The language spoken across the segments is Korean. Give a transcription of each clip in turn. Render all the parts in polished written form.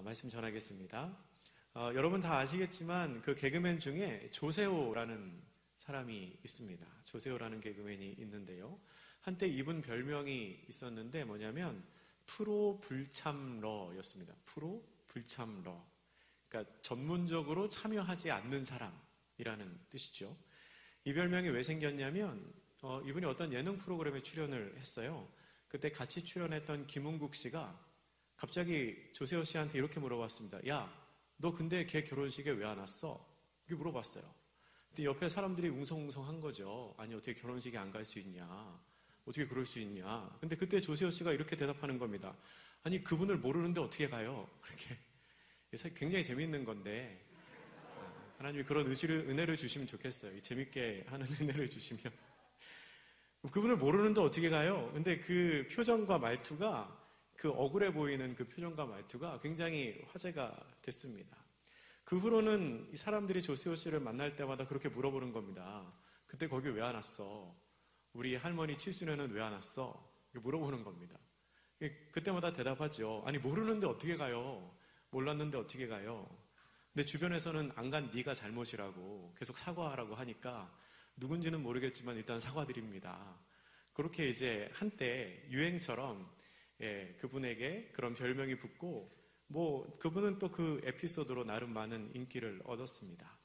말씀 전하겠습니다. 여러분 다 아시겠지만 그 개그맨 중에 조세호라는 사람이 있습니다. 조세호라는 개그맨이 있는데요. 한때 이분 별명이 있었는데 뭐냐면 프로 불참러였습니다. 프로 불참러. 그러니까 전문적으로 참여하지 않는 사람이라는 뜻이죠. 이 별명이 왜 생겼냐면 이분이 어떤 예능 프로그램에 출연을 했어요. 그때 같이 출연했던 김은국 씨가 갑자기 조세호 씨한테 이렇게 물어봤습니다. 야, 너 근데 걔 결혼식에 왜 안 왔어? 이렇게 물어봤어요. 근데 옆에 사람들이 웅성웅성한 거죠. 아니 어떻게 결혼식에 안 갈 수 있냐? 어떻게 그럴 수 있냐? 근데 그때 조세호 씨가 이렇게 대답하는 겁니다. 아니 그분을 모르는데 어떻게 가요? 이렇게. 굉장히 재미있는 건데 하나님이 그런 은혜를 주시면 좋겠어요. 재밌게 하는 은혜를 주시면. 그분을 모르는데 어떻게 가요? 근데 그 표정과 말투가 그 억울해 보이는 그 표정과 말투가 굉장히 화제가 됐습니다. 그 후로는 이 사람들이 조세호 씨를 만날 때마다 그렇게 물어보는 겁니다. 그때 거기 왜 안 왔어? 우리 할머니 칠순에는 왜 안 왔어? 이렇게 물어보는 겁니다. 그때마다 대답하죠. 아니 모르는데 어떻게 가요? 몰랐는데 어떻게 가요? 근데 주변에서는 안 간 네가 잘못이라고 계속 사과하라고 하니까 누군지는 모르겠지만 일단 사과드립니다. 그렇게 이제 한때 유행처럼 그분에게 그런 별명이 붙고 그분은 또 그 에피소드로 나름 많은 인기를 얻었습니다.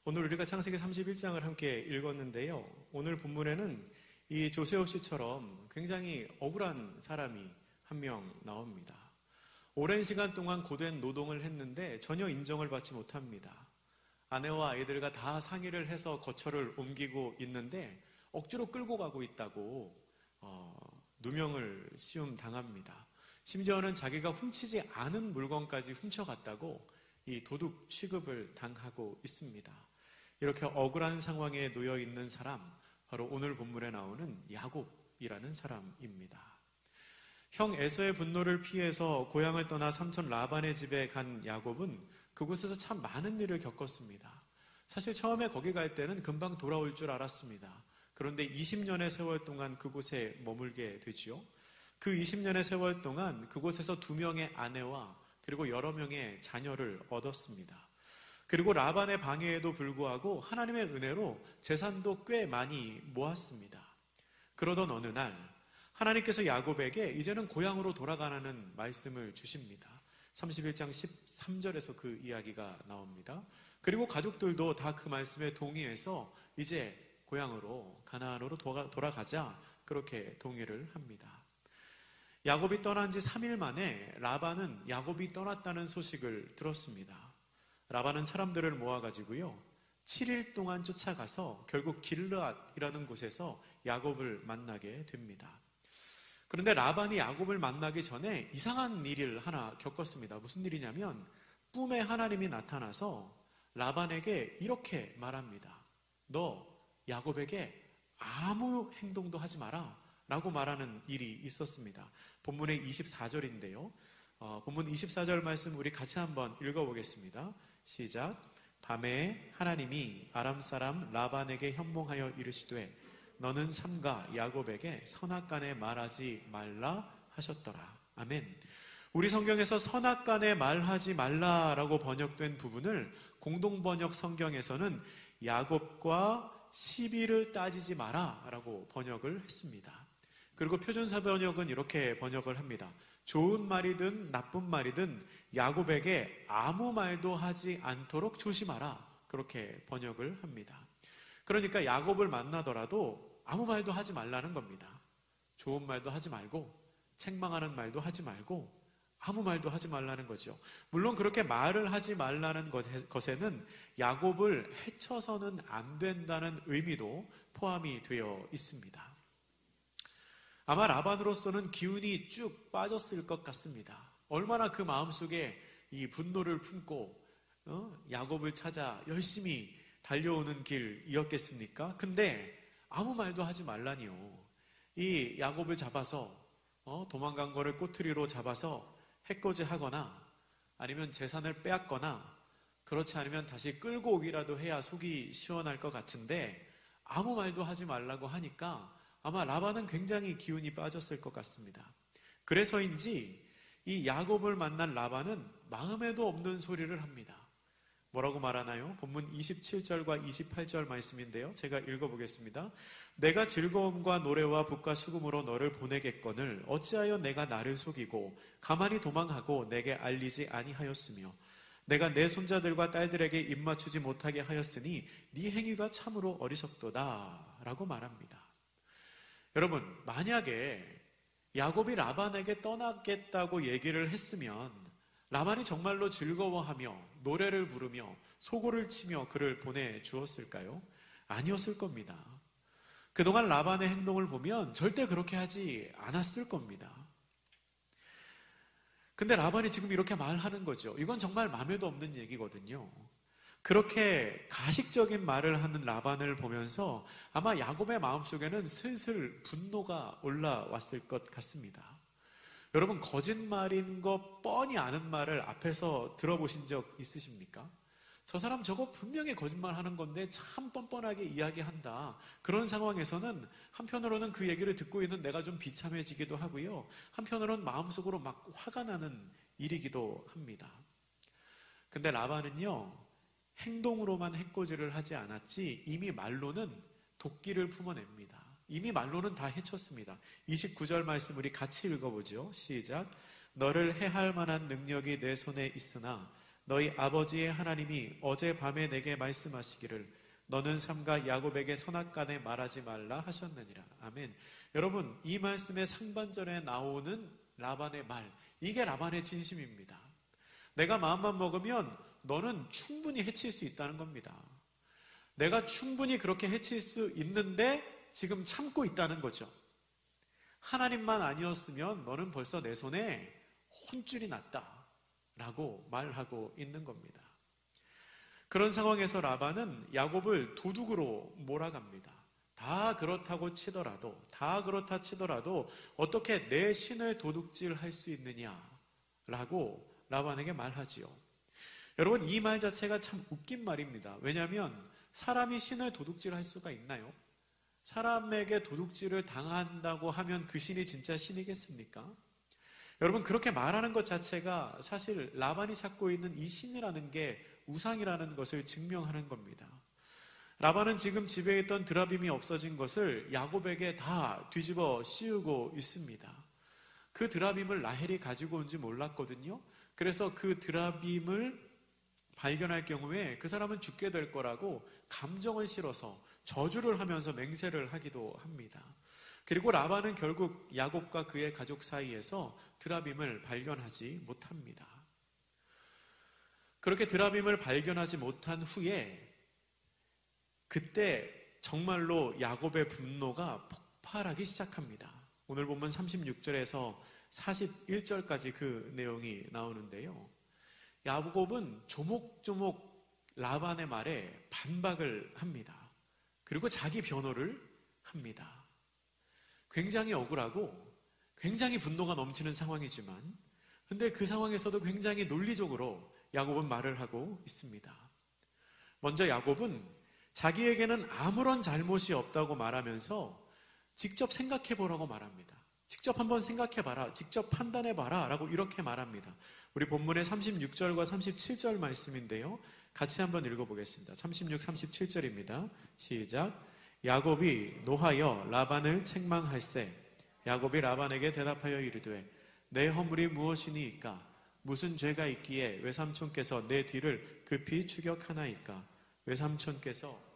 오늘 우리가 창세기 31장을 함께 읽었는데요. 오늘 본문에는 이 조세호 씨처럼 굉장히 억울한 사람이 한 명 나옵니다. 오랜 시간 동안 고된 노동을 했는데 전혀 인정을 받지 못합니다. 아내와 아이들과 다 상의를 해서 거처를 옮기고 있는데 억지로 끌고 가고 있다고 누명을 씌움당합니다. 심지어는 자기가 훔치지 않은 물건까지 훔쳐갔다고 이 도둑 취급을 당하고 있습니다. 이렇게 억울한 상황에 놓여 있는 사람, 바로 오늘 본문에 나오는 야곱이라는 사람입니다. 형 에서의 분노를 피해서 고향을 떠나 삼촌 라반의 집에 간 야곱은 그곳에서 참 많은 일을 겪었습니다. 사실 처음에 거기 갈 때는 금방 돌아올 줄 알았습니다. 그런데 20년의 세월 동안 그곳에 머물게 되지요. 그 20년의 세월 동안 그곳에서 2명의 아내와 그리고 여러 명의 자녀를 얻었습니다. 그리고 라반의 방해에도 불구하고 하나님의 은혜로 재산도 꽤 많이 모았습니다. 그러던 어느 날 하나님께서 야곱에게 이제는 고향으로 돌아가라는 말씀을 주십니다. 31장 13절에서 그 이야기가 나옵니다. 그리고 가족들도 다 그 말씀에 동의해서 이제 고향으로 가나안으로 돌아가자 그렇게 동의를 합니다. 야곱이 떠난 지 3일 만에 라반은 야곱이 떠났다는 소식을 들었습니다. 라반은 사람들을 모아가지고요 7일 동안 쫓아가서 결국 길르앗이라는 곳에서 야곱을 만나게 됩니다. 그런데 라반이 야곱을 만나기 전에 이상한 일을 하나 겪었습니다. 무슨 일이냐면 꿈에 하나님이 나타나서 라반에게 이렇게 말합니다. 너 야곱에게 아무 행동도 하지 마라 라고 말하는 일이 있었습니다. 본문의 24절인데요. 본문 24절 말씀 우리 같이 한번 읽어보겠습니다. 시작. 밤에 하나님이 아람 사람 라반에게 현몽하여 이르시되 너는 삼가 야곱에게 선악간에 말하지 말라 하셨더라. 아멘. 우리 성경에서 선악간에 말하지 말라라고 번역된 부분을 공동번역 성경에서는 야곱과 시비를 따지지 마라라고 번역을 했습니다. 그리고 표준사 번역은 이렇게 번역을 합니다. 좋은 말이든 나쁜 말이든 야곱에게 아무 말도 하지 않도록 조심하라. 그렇게 번역을 합니다. 그러니까 야곱을 만나더라도 아무 말도 하지 말라는 겁니다. 좋은 말도 하지 말고 책망하는 말도 하지 말고 아무 말도 하지 말라는 거죠. 물론 그렇게 말을 하지 말라는 것에는 야곱을 해쳐서는 안 된다는 의미도 포함이 되어 있습니다. 아마 라반으로서는 기운이 쭉 빠졌을 것 같습니다. 얼마나 그 마음속에 이 분노를 품고 야곱을 찾아 열심히 달려오는 길이었겠습니까? 근데 아무 말도 하지 말라니요. 이 야곱을 잡아서 도망간 거를 꼬투리로 잡아서 해코지하거나 아니면 재산을 빼앗거나 그렇지 않으면 다시 끌고 오기라도 해야 속이 시원할 것 같은데 아무 말도 하지 말라고 하니까 아마 라반은 굉장히 기운이 빠졌을 것 같습니다. 그래서인지 이 야곱을 만난 라반은 마음에도 없는 소리를 합니다. 뭐라고 말하나요? 본문 27절과 28절 말씀인데요. 제가 읽어보겠습니다. 내가 즐거움과 노래와 붓과 수금으로 너를 보내겠거늘 어찌하여 내가 나를 속이고 가만히 도망하고 내게 알리지 아니하였으며 내가 내 손자들과 딸들에게 입맞추지 못하게 하였으니 네 행위가 참으로 어리석도다 라고 말합니다. 여러분, 만약에 야곱이 라반에게 떠나겠다고 얘기를 했으면 라반이 정말로 즐거워하며 노래를 부르며 소고를 치며 그를 보내주었을까요? 아니었을 겁니다. 그동안 라반의 행동을 보면 절대 그렇게 하지 않았을 겁니다. 근데 라반이 지금 이렇게 말하는 거죠. 이건 정말 마음에도 없는 얘기거든요. 그렇게 가식적인 말을 하는 라반을 보면서 아마 야곱의 마음속에는 슬슬 분노가 올라왔을 것 같습니다. 여러분, 거짓말인 거 뻔히 아는 말을 앞에서 들어보신 적 있으십니까? 저 사람 저거 분명히 거짓말하는 건데 참 뻔뻔하게 이야기한다. 그런 상황에서는 한편으로는 그 얘기를 듣고 있는 내가 좀 비참해지기도 하고요. 한편으로는 마음속으로 막 화가 나는 일이기도 합니다. 근데 라반은요, 행동으로만 해코지를 하지 않았지 이미 말로는 도끼를 품어냅니다. 이미 말로는 다 해쳤습니다. 29절 말씀 우리 같이 읽어보죠. 시작. 너를 해할 만한 능력이 내 손에 있으나 너희 아버지의 하나님이 어젯밤에 내게 말씀하시기를 너는 삼가 야곱에게 선악간에 말하지 말라 하셨느니라. 아멘. 여러분, 이 말씀의 상반절에 나오는 라반의 말, 이게 라반의 진심입니다. 내가 마음만 먹으면 너는 충분히 해칠 수 있다는 겁니다. 내가 충분히 그렇게 해칠 수 있는데 지금 참고 있다는 거죠. 하나님만 아니었으면 너는 벌써 내 손에 혼쭐이 났다 라고 말하고 있는 겁니다. 그런 상황에서 라반은 야곱을 도둑으로 몰아갑니다. 다 그렇다 치더라도 어떻게 내 신을 도둑질할 수 있느냐라고 라반에게 말하지요. 여러분, 이 말 자체가 참 웃긴 말입니다. 왜냐하면 사람이 신을 도둑질할 수가 있나요? 사람에게 도둑질을 당한다고 하면 그 신이 진짜 신이겠습니까? 여러분, 그렇게 말하는 것 자체가 사실 라반이 찾고 있는 이 신이라는 게 우상이라는 것을 증명하는 겁니다. 라반은 지금 집에 있던 드라빔이 없어진 것을 야곱에게 다 뒤집어 씌우고 있습니다. 그 드라빔을 라헬이 가지고 온지 몰랐거든요. 그래서 그 드라빔을 발견할 경우에 그 사람은 죽게 될 거라고 감정을 실어서 저주를 하면서 맹세를 하기도 합니다. 그리고 라반은 결국 야곱과 그의 가족 사이에서 드라빔을 발견하지 못합니다. 그렇게 드라빔을 발견하지 못한 후에 그때 정말로 야곱의 분노가 폭발하기 시작합니다. 오늘 보면 36절에서 41절까지 그 내용이 나오는데요. 야곱은 조목조목 라반의 말에 반박을 합니다. 그리고 자기 변호를 합니다. 굉장히 억울하고 굉장히 분노가 넘치는 상황이지만 근데 그 상황에서도 굉장히 논리적으로 야곱은 말을 하고 있습니다. 먼저 야곱은 자기에게는 아무런 잘못이 없다고 말하면서 직접 생각해 보라고 말합니다. 직접 한번 생각해 봐라. 직접 판단해 봐라. 라고 이렇게 말합니다. 우리 본문의 36절과 37절 말씀인데요. 같이 한번 읽어보겠습니다. 36, 37절입니다. 시작. 야곱이 노하여 라반을 책망할세. 야곱이 라반에게 대답하여 이르되 내 허물이 무엇이니이까? 무슨 죄가 있기에 외삼촌께서 내 뒤를 급히 추격하나이까? 외삼촌께서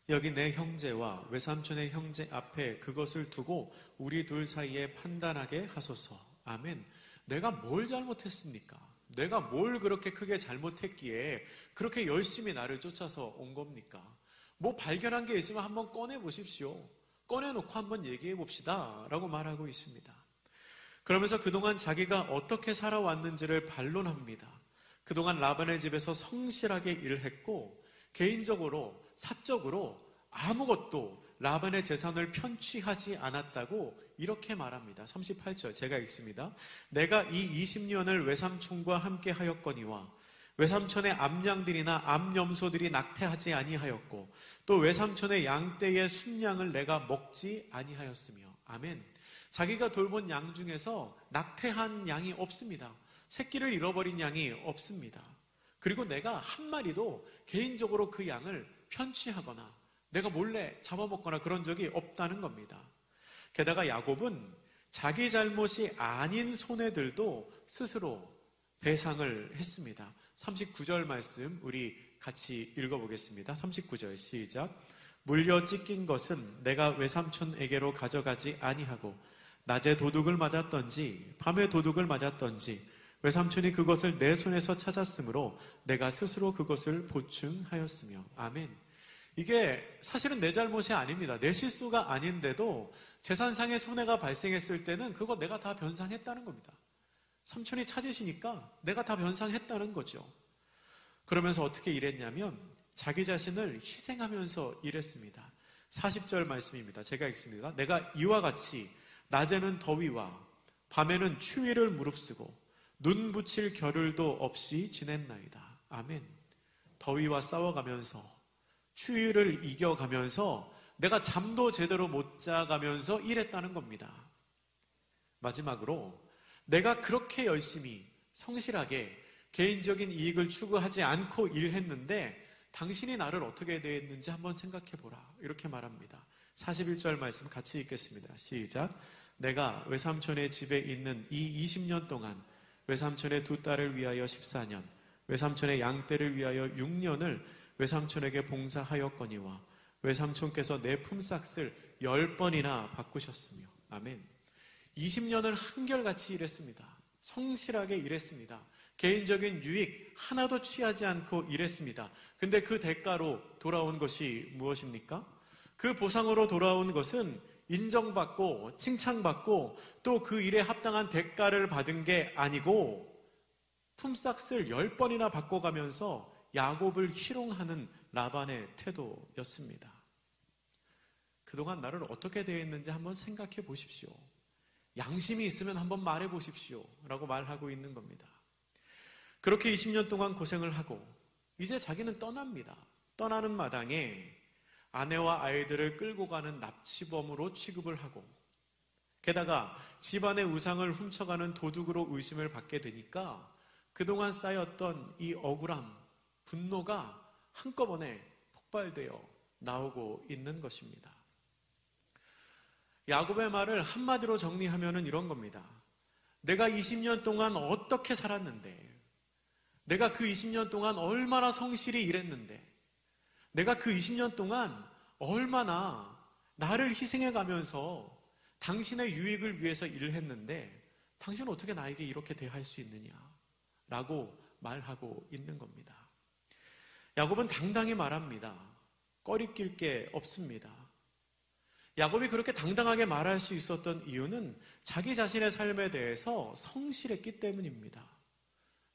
여기 내 형제와 외삼촌의 형제 앞에 그것을 두고 우리 둘 사이에 판단하게 하소서. 아멘. 내가 뭘 잘못했습니까? 내가 뭘 그렇게 크게 잘못했기에 그렇게 열심히 나를 쫓아서 온 겁니까? 뭐 발견한 게 있으면 한번 꺼내 보십시오. 꺼내놓고 한번 얘기해 봅시다 라고 말하고 있습니다. 그러면서 그동안 자기가 어떻게 살아왔는지를 반론합니다. 그동안 라반의 집에서 성실하게 일했고 개인적으로 사적으로 아무것도 라반의 재산을 편취하지 않았다고 이렇게 말합니다. 38절 제가 읽습니다. 내가 이 20년을 외삼촌과 함께 하였거니와 외삼촌의 암양들이나 암염소들이 낙태하지 아니하였고 또 외삼촌의 양떼의 순양을 내가 먹지 아니하였으며. 아멘. 자기가 돌본 양 중에서 낙태한 양이 없습니다. 새끼를 잃어버린 양이 없습니다. 그리고 내가 한 마리도 개인적으로 그 양을 편취하거나 내가 몰래 잡아먹거나 그런 적이 없다는 겁니다. 게다가 야곱은 자기 잘못이 아닌 손해들도 스스로 배상을 했습니다. 39절 말씀 우리 같이 읽어보겠습니다. 39절 시작. 물려 찢긴 것은 내가 외삼촌에게로 가져가지 아니하고 낮에 도둑을 맞았던지 밤에 도둑을 맞았던지 외삼촌이 그것을 내 손에서 찾았으므로 내가 스스로 그것을 보충하였으며. 아멘. 이게 사실은 내 잘못이 아닙니다. 내 실수가 아닌데도 재산상의 손해가 발생했을 때는 그거 내가 다 변상했다는 겁니다. 삼촌이 찾으시니까 내가 다 변상했다는 거죠. 그러면서 어떻게 일했냐면 자기 자신을 희생하면서 일했습니다. 40절 말씀입니다. 제가 읽습니다. 내가 이와 같이 낮에는 더위와 밤에는 추위를 무릅쓰고 눈 붙일 겨를도 없이 지냈나이다. 아멘. 더위와 싸워가면서 추위를 이겨가면서 내가 잠도 제대로 못 자가면서 일했다는 겁니다. 마지막으로 내가 그렇게 열심히 성실하게 개인적인 이익을 추구하지 않고 일했는데 당신이 나를 어떻게 대했는지 한번 생각해보라. 이렇게 말합니다. 41절 말씀 같이 읽겠습니다. 시작. 내가 외삼촌의 집에 있는 이 20년 동안 외삼촌의 두 딸을 위하여 14년, 외삼촌의 양떼를 위하여 6년을 외삼촌에게 봉사하였거니와 외삼촌께서 내 품삯을 10번이나 바꾸셨으며. 아멘. 20년을 한결같이 일했습니다. 성실하게 일했습니다. 개인적인 유익 하나도 취하지 않고 일했습니다. 근데 그 대가로 돌아온 것이 무엇입니까? 그 보상으로 돌아온 것은 인정받고 칭찬받고 또 그 일에 합당한 대가를 받은 게 아니고 품삯을 10번이나 바꿔가면서 야곱을 희롱하는 라반의 태도였습니다. 그동안 나를 어떻게 대했는지 한번 생각해 보십시오. 양심이 있으면 한번 말해 보십시오 라고 말하고 있는 겁니다. 그렇게 20년 동안 고생을 하고 이제 자기는 떠납니다. 떠나는 마당에 아내와 아이들을 끌고 가는 납치범으로 취급을 하고 게다가 집안의 우상을 훔쳐가는 도둑으로 의심을 받게 되니까 그동안 쌓였던 이 억울함, 분노가 한꺼번에 폭발되어 나오고 있는 것입니다. 야곱의 말을 한마디로 정리하면 이런 겁니다. 내가 20년 동안 어떻게 살았는데, 내가 그 20년 동안 얼마나 성실히 일했는데, 내가 그 20년 동안 얼마나 나를 희생해 가면서 당신의 유익을 위해서 일을 했는데 당신은 어떻게 나에게 이렇게 대할 수 있느냐 라고 말하고 있는 겁니다. 야곱은 당당히 말합니다. 꺼리낄 게 없습니다. 야곱이 그렇게 당당하게 말할 수 있었던 이유는 자기 자신의 삶에 대해서 성실했기 때문입니다.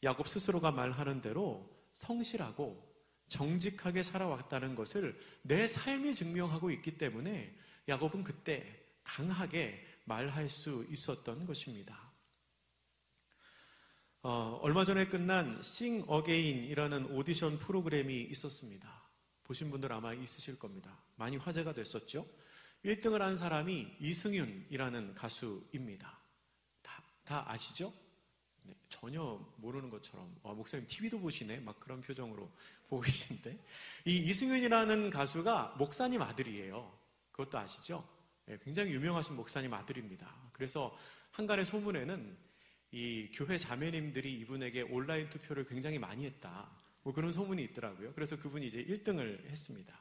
야곱 스스로가 말하는 대로 성실하고 정직하게 살아왔다는 것을 내 삶이 증명하고 있기 때문에 야곱은 그때 강하게 말할 수 있었던 것입니다. 얼마 전에 끝난 Sing Again이라는 오디션 프로그램이 있었습니다. 보신 분들 아마 있으실 겁니다. 많이 화제가 됐었죠. 1등을 한 사람이 이승윤이라는 가수입니다. 다 아시죠? 네, 전혀 모르는 것처럼 목사님 TV도 보시네? 막 그런 표정으로 보고 계신데 이 이승윤이라는 가수가 목사님 아들이에요. 그것도 아시죠? 네, 굉장히 유명하신 목사님 아들입니다. 그래서 한간의 소문에는 이 교회 자매님들이 이분에게 온라인 투표를 굉장히 많이 했다. 뭐 그런 소문이 있더라고요. 그래서 그분이 이제 1등을 했습니다.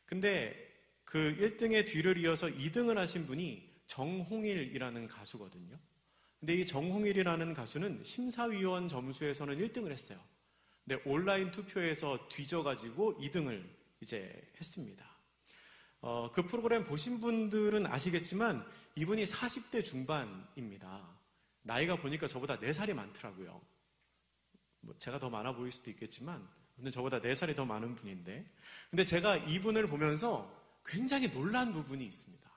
근데 그 1등의 뒤를 이어서 2등을 하신 분이 정홍일이라는 가수거든요. 근데 이 정홍일이라는 가수는 심사위원 점수에서는 1등을 했어요. 근데 온라인 투표에서 뒤져가지고 2등을 이제 했습니다. 그 프로그램 보신 분들은 아시겠지만 이분이 40대 중반입니다. 나이가 보니까 저보다 4살이 많더라고요. 뭐 제가 더 많아 보일 수도 있겠지만 근데 저보다 4살이 더 많은 분인데 근데 제가 이분을 보면서 굉장히 놀란 부분이 있습니다.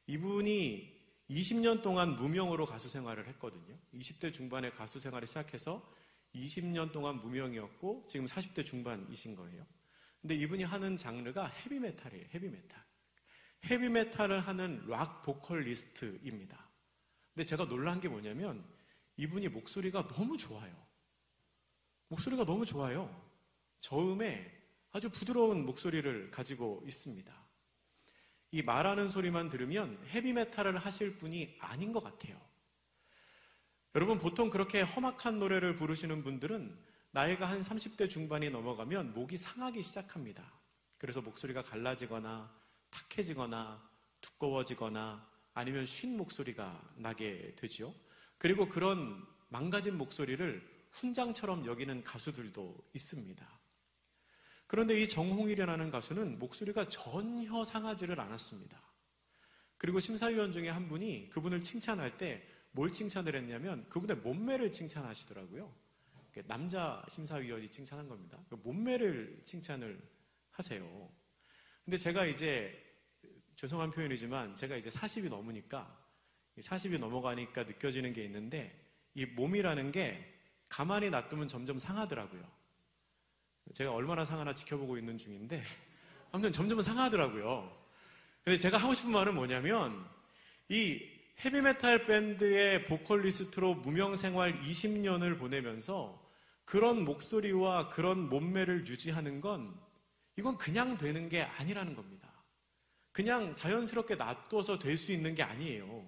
이분이 20년 동안 무명으로 가수 생활을 했거든요. 20대 중반에 가수 생활을 시작해서 20년 동안 무명이었고 지금 40대 중반이신 거예요. 근데 이분이 하는 장르가 헤비메탈이에요. 헤비메탈. 헤비메탈을 하는 락 보컬리스트입니다. 근데 제가 놀란 게 뭐냐면 이분이 목소리가 너무 좋아요. 목소리가 너무 좋아요. 저음에 아주 부드러운 목소리를 가지고 있습니다. 이 말하는 소리만 들으면 헤비메탈을 하실 분이 아닌 것 같아요. 여러분, 보통 그렇게 험악한 노래를 부르시는 분들은 나이가 한 30대 중반이 넘어가면 목이 상하기 시작합니다. 그래서 목소리가 갈라지거나 탁해지거나 두꺼워지거나 아니면 쉰 목소리가 나게 되죠. 그리고 그런 망가진 목소리를 훈장처럼 여기는 가수들도 있습니다. 그런데 이 정홍일이라는 가수는 목소리가 전혀 상하지를 않았습니다. 그리고 심사위원 중에 한 분이 그분을 칭찬할 때 뭘 칭찬을 했냐면 그분의 몸매를 칭찬하시더라고요. 남자 심사위원이 칭찬한 겁니다. 몸매를 칭찬을 하세요. 근데 제가 이제 죄송한 표현이지만 제가 이제 40이 넘으니까 40이 넘어가니까 느껴지는 게 있는데 이 몸이라는 게 가만히 놔두면 점점 상하더라고요. 제가 얼마나 상하나 지켜보고 있는 중인데 아무튼 점점 상하더라고요. 근데 제가 하고 싶은 말은 뭐냐면 이 헤비메탈 밴드의 보컬리스트로 무명생활 20년을 보내면서 그런 목소리와 그런 몸매를 유지하는 건 이건 그냥 되는 게 아니라는 겁니다. 그냥 자연스럽게 놔둬서 될 수 있는 게 아니에요.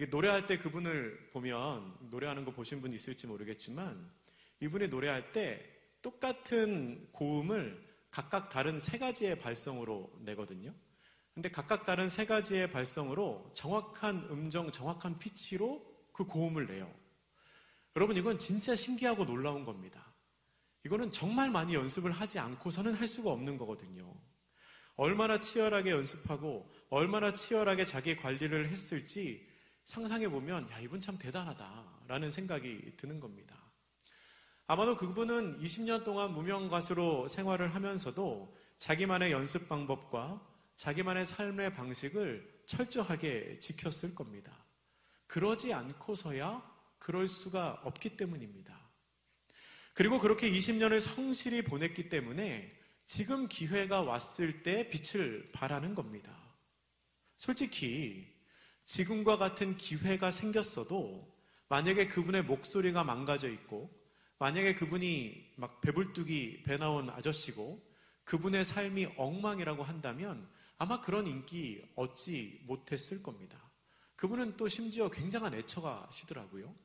노래할 때 그분을 보면 노래하는 거 보신 분 있을지 모르겠지만 이분이 노래할 때 똑같은 고음을 각각 다른 3가지의 발성으로 내거든요. 근데 각각 다른 3가지의 발성으로 정확한 음정, 정확한 피치로 그 고음을 내요. 여러분, 이건 진짜 신기하고 놀라운 겁니다. 이거는 정말 많이 연습을 하지 않고서는 할 수가 없는 거거든요. 얼마나 치열하게 연습하고 얼마나 치열하게 자기 관리를 했을지 상상해보면 야, 이분 참 대단하다라는 생각이 드는 겁니다. 아마도 그분은 20년 동안 무명 가수로 생활을 하면서도 자기만의 연습 방법과 자기만의 삶의 방식을 철저하게 지켰을 겁니다. 그러지 않고서야 그럴 수가 없기 때문입니다. 그리고 그렇게 20년을 성실히 보냈기 때문에 지금 기회가 왔을 때 빛을 발하는 겁니다. 솔직히 지금과 같은 기회가 생겼어도 만약에 그분의 목소리가 망가져 있고 만약에 그분이 막 배불뚝이 배 나온 아저씨고 그분의 삶이 엉망이라고 한다면 아마 그런 인기 얻지 못했을 겁니다. 그분은 또 심지어 굉장한 애처가시더라고요.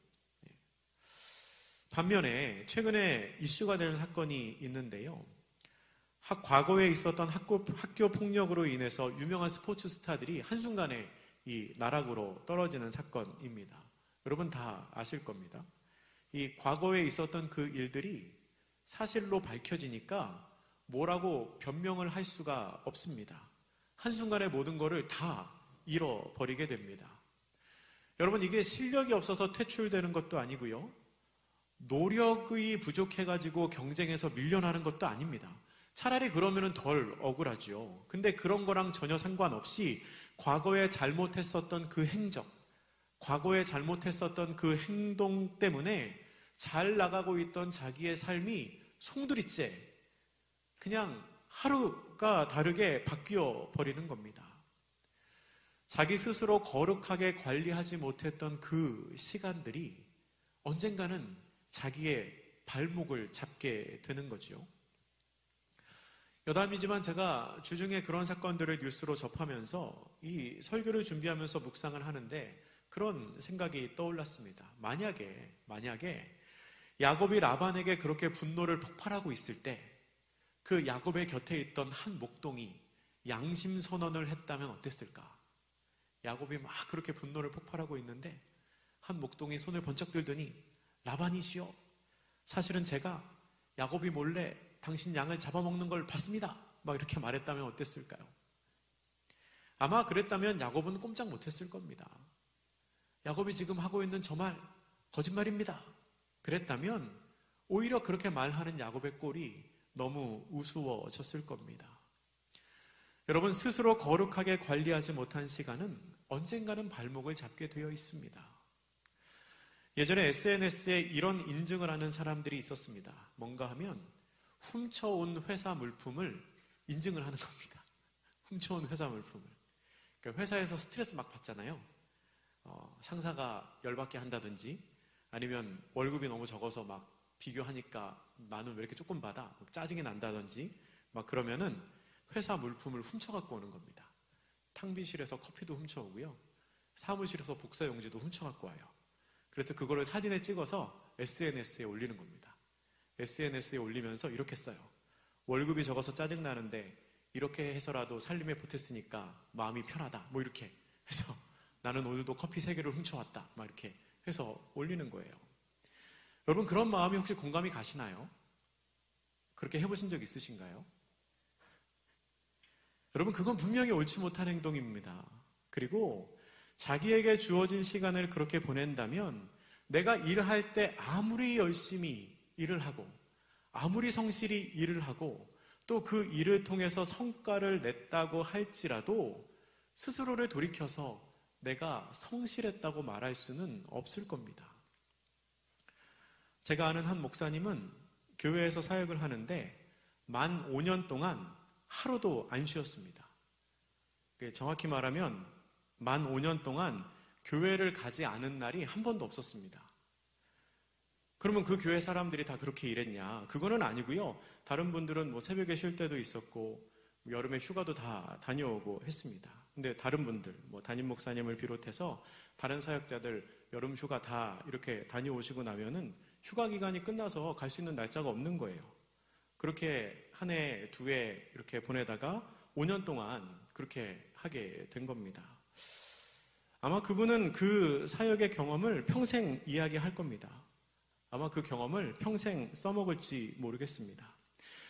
반면에 최근에 이슈가 된 사건이 있는데요. 과거에 있었던 학교 폭력으로 인해서 유명한 스포츠 스타들이 한순간에 이 나락으로 떨어지는 사건입니다. 여러분 다 아실 겁니다. 이 과거에 있었던 그 일들이 사실로 밝혀지니까 뭐라고 변명을 할 수가 없습니다. 한순간에 모든 것을 다 잃어버리게 됩니다. 여러분, 이게 실력이 없어서 퇴출되는 것도 아니고요. 노력이 부족해가지고 경쟁에서 밀려나는 것도 아닙니다. 차라리 그러면 덜 억울하죠. 근데 그런 거랑 전혀 상관없이 과거에 잘못했었던 그 행적, 과거에 잘못했었던 그 행동 때문에 잘 나가고 있던 자기의 삶이 송두리째 그냥 하루가 다르게 바뀌어 버리는 겁니다. 자기 스스로 거룩하게 관리하지 못했던 그 시간들이 언젠가는 자기의 발목을 잡게 되는 거죠. 여담이지만 제가 주중에 그런 사건들을 뉴스로 접하면서 이 설교를 준비하면서 묵상을 하는데 그런 생각이 떠올랐습니다. 만약에 야곱이 라반에게 그렇게 분노를 폭발하고 있을 때 그 야곱의 곁에 있던 한 목동이 양심 선언을 했다면 어땠을까? 야곱이 막 그렇게 분노를 폭발하고 있는데 한 목동이 손을 번쩍 들더니 라반이시여, 사실은 제가 야곱이 몰래 당신 양을 잡아먹는 걸 봤습니다. 막 이렇게 말했다면 어땠을까요? 아마 그랬다면 야곱은 꼼짝 못했을 겁니다. 야곱이 지금 하고 있는 저 말 거짓말입니다. 그랬다면 오히려 그렇게 말하는 야곱의 꼴이 너무 우스워졌을 겁니다. 여러분, 스스로 거룩하게 관리하지 못한 시간은 언젠가는 발목을 잡게 되어 있습니다. 예전에 SNS에 이런 인증을 하는 사람들이 있었습니다. 뭔가 하면 훔쳐온 회사 물품을 인증을 하는 겁니다. 훔쳐온 회사 물품을. 그러니까 회사에서 스트레스 막 받잖아요. 상사가 열받게 한다든지 아니면 월급이 너무 적어서 막 비교하니까 나는 왜 이렇게 조금 받아? 짜증이 난다든지 막 그러면은 회사 물품을 훔쳐갖고 오는 겁니다. 탕비실에서 커피도 훔쳐오고요. 사무실에서 복사용지도 훔쳐갖고 와요. 그래서 그거를 사진에 찍어서 SNS에 올리는 겁니다. SNS에 올리면서 이렇게 써요. 월급이 적어서 짜증나는데 이렇게 해서라도 살림에 보탰으니까 마음이 편하다. 뭐 이렇게 해서 나는 오늘도 커피 3개를 훔쳐왔다. 막 이렇게 해서 올리는 거예요. 여러분 그런 마음이 혹시 공감이 가시나요? 그렇게 해보신 적 있으신가요? 여러분 그건 분명히 옳지 못한 행동입니다. 그리고 자기에게 주어진 시간을 그렇게 보낸다면 내가 일할 때 아무리 열심히 일을 하고 아무리 성실히 일을 하고 또 그 일을 통해서 성과를 냈다고 할지라도 스스로를 돌이켜서 내가 성실했다고 말할 수는 없을 겁니다. 제가 아는 한 목사님은 교회에서 사역을 하는데 만 5년 동안 하루도 안 쉬었습니다. 정확히 말하면 만 5년 동안 교회를 가지 않은 날이 한 번도 없었습니다. 그러면 그 교회 사람들이 다 그렇게 일했냐? 그거는 아니고요. 다른 분들은 뭐 새벽에 쉴 때도 있었고 여름에 휴가도 다 다녀오고 했습니다. 근데 다른 분들, 뭐 담임 목사님을 비롯해서 다른 사역자들 여름 휴가 다 이렇게 다녀오시고 나면은 휴가 기간이 끝나서 갈 수 있는 날짜가 없는 거예요. 그렇게 한 해, 2해 이렇게 보내다가 5년 동안 그렇게 하게 된 겁니다. 아마 그분은 그 사역의 경험을 평생 이야기할 겁니다. 아마 그 경험을 평생 써먹을지 모르겠습니다.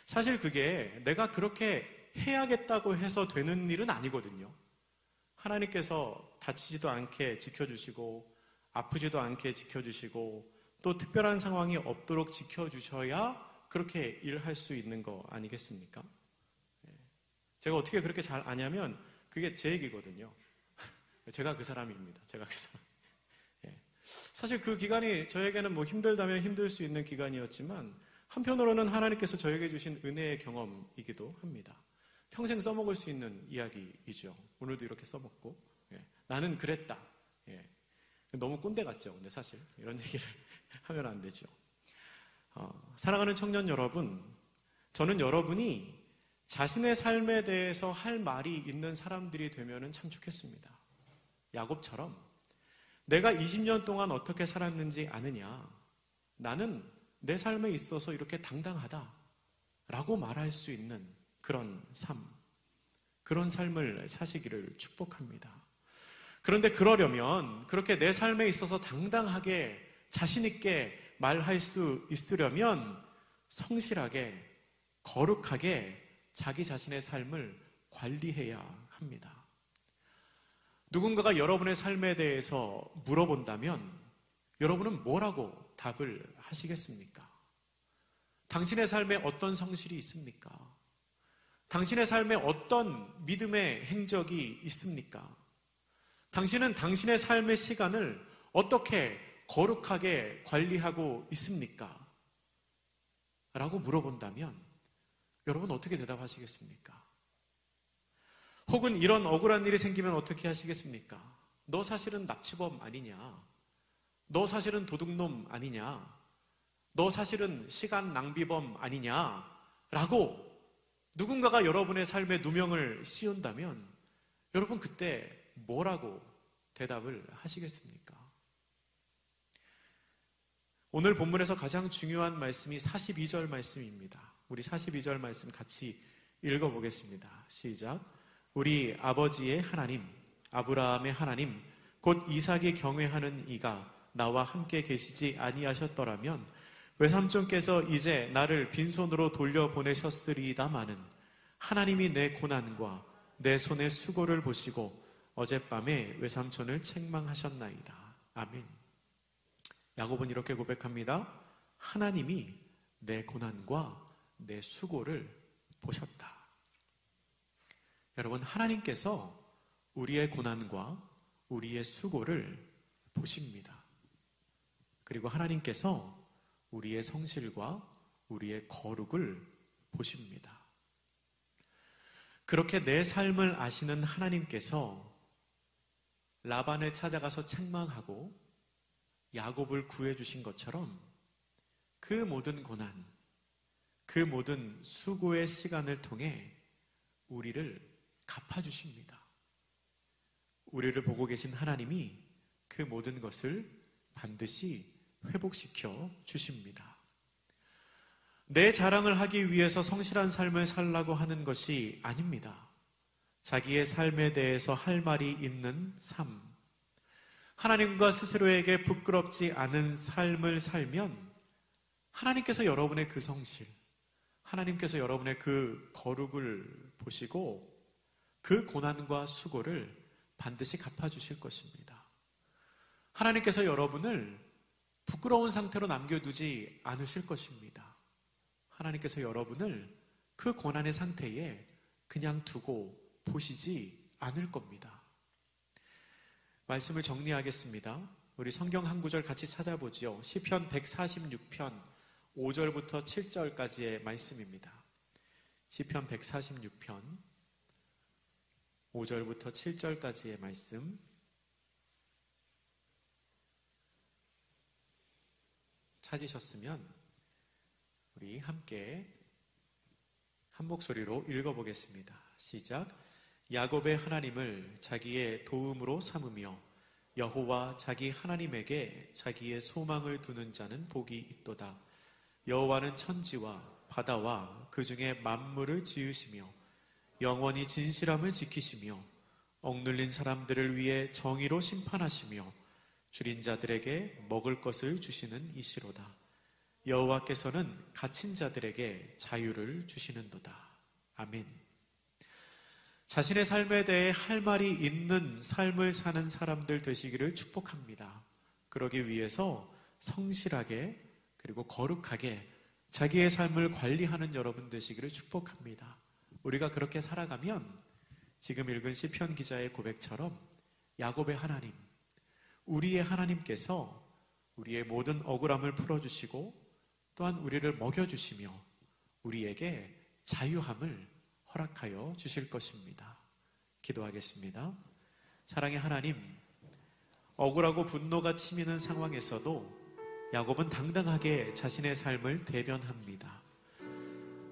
사실 그게 내가 그렇게 해야겠다고 해서 되는 일은 아니거든요. 하나님께서 다치지도 않게 지켜주시고 아프지도 않게 지켜주시고 또 특별한 상황이 없도록 지켜주셔야 그렇게 일할 수 있는 거 아니겠습니까? 제가 어떻게 그렇게 잘 아냐면 그게 제 얘기거든요. 제가 그 사람입니다. 제가 그 사람. 사실 그 기간이 저에게는 뭐 힘들다면 힘들 수 있는 기간이었지만 한편으로는 하나님께서 저에게 주신 은혜의 경험이기도 합니다. 평생 써먹을 수 있는 이야기이죠. 오늘도 이렇게 써먹고 나는 그랬다. 너무 꼰대 같죠. 근데 사실 이런 얘기를 하면 안 되죠. 사랑하는 청년 여러분, 저는 여러분이 자신의 삶에 대해서 할 말이 있는 사람들이 되면 참 좋겠습니다. 야곱처럼 내가 20년 동안 어떻게 살았는지 아느냐? 나는 내 삶에 있어서 이렇게 당당하다 라고 말할 수 있는 그런 삶, 그런 삶을 사시기를 축복합니다. 그런데 그러려면, 그렇게 내 삶에 있어서 당당하게 자신 있게 말할 수 있으려면 성실하게, 거룩하게 자기 자신의 삶을 관리해야 합니다. 누군가가 여러분의 삶에 대해서 물어본다면 여러분은 뭐라고 답을 하시겠습니까? 당신의 삶에 어떤 성실이 있습니까? 당신의 삶에 어떤 믿음의 행적이 있습니까? 당신은 당신의 삶의 시간을 어떻게 거룩하게 관리하고 있습니까? 라고 물어본다면 여러분 어떻게 대답하시겠습니까? 혹은 이런 억울한 일이 생기면 어떻게 하시겠습니까? 너 사실은 납치범 아니냐? 너 사실은 도둑놈 아니냐? 너 사실은 시간 낭비범 아니냐? 라고 누군가가 여러분의 삶에 누명을 씌운다면 여러분 그때 뭐라고 대답을 하시겠습니까? 오늘 본문에서 가장 중요한 말씀이 42절 말씀입니다. 우리 42절 말씀 같이 읽어보겠습니다. 시작. 우리 아버지의 하나님, 아브라함의 하나님, 곧 이삭이 경외하는 이가 나와 함께 계시지 아니하셨더라면 외삼촌께서 이제 나를 빈손으로 돌려보내셨으리이다마는 하나님이 내 고난과 내 손의 수고를 보시고 어젯밤에 외삼촌을 책망하셨나이다. 아멘. 야곱은 이렇게 고백합니다. 하나님이 내 고난과 내 수고를 보셨다. 여러분, 하나님께서 우리의 고난과 우리의 수고를 보십니다. 그리고 하나님께서 우리의 성실과 우리의 거룩을 보십니다. 그렇게 내 삶을 아시는 하나님께서 라반을 찾아가서 책망하고 야곱을 구해주신 것처럼 그 모든 고난, 그 모든 수고의 시간을 통해 우리를 갚아주십니다. 우리를 보고 계신 하나님이 그 모든 것을 반드시 회복시켜 주십니다. 내 자랑을 하기 위해서 성실한 삶을 살라고 하는 것이 아닙니다. 자기의 삶에 대해서 할 말이 있는 삶, 하나님과 스스로에게 부끄럽지 않은 삶을 살면 하나님께서 여러분의 그 성실, 하나님께서 여러분의 그 거룩을 보시고 그 고난과 수고를 반드시 갚아주실 것입니다. 하나님께서 여러분을 부끄러운 상태로 남겨두지 않으실 것입니다. 하나님께서 여러분을 그 고난의 상태에 그냥 두고 보시지 않을 겁니다. 말씀을 정리하겠습니다. 우리 성경 한 구절 같이 찾아보지요. 시편 146편 5절부터 7절까지의 말씀입니다. 시편 146편 5절부터 7절까지의 말씀 찾으셨으면 우리 함께 한 목소리로 읽어보겠습니다. 시작. 야곱의 하나님을 자기의 도움으로 삼으며 여호와 자기 하나님에게 자기의 소망을 두는 자는 복이 있도다. 여호와는 천지와 바다와 그 중에 만물을 지으시며 영원히 진실함을 지키시며 억눌린 사람들을 위해 정의로 심판하시며 줄인 자들에게 먹을 것을 주시는 이시로다. 여호와께서는 갇힌 자들에게 자유를 주시는도다. 아멘. 자신의 삶에 대해 할 말이 있는 삶을 사는 사람들 되시기를 축복합니다. 그러기 위해서 성실하게 그리고 거룩하게 자기의 삶을 관리하는 여러분 되시기를 축복합니다. 우리가 그렇게 살아가면 지금 읽은 시편 기자의 고백처럼 야곱의 하나님, 우리의 하나님께서 우리의 모든 억울함을 풀어주시고 또한 우리를 먹여주시며 우리에게 자유함을 허락하여 주실 것입니다. 기도하겠습니다. 사랑의 하나님, 억울하고 분노가 치미는 상황에서도 야곱은 당당하게 자신의 삶을 대변합니다.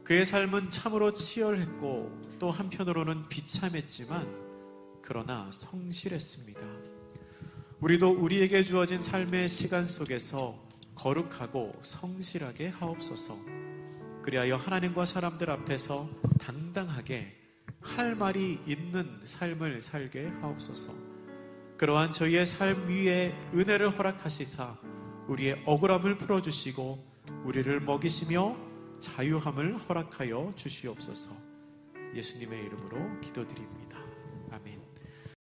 그의 삶은 참으로 치열했고 또 한편으로는 비참했지만 그러나 성실했습니다. 우리도 우리에게 주어진 삶의 시간 속에서 거룩하고 성실하게 하옵소서. 그리하여 하나님과 사람들 앞에서 당당하게 할 말이 있는 삶을 살게 하옵소서. 그러한 저희의 삶 위에 은혜를 허락하시사 우리의 억울함을 풀어주시고 우리를 먹이시며 자유함을 허락하여 주시옵소서. 예수님의 이름으로 기도드립니다. 아멘.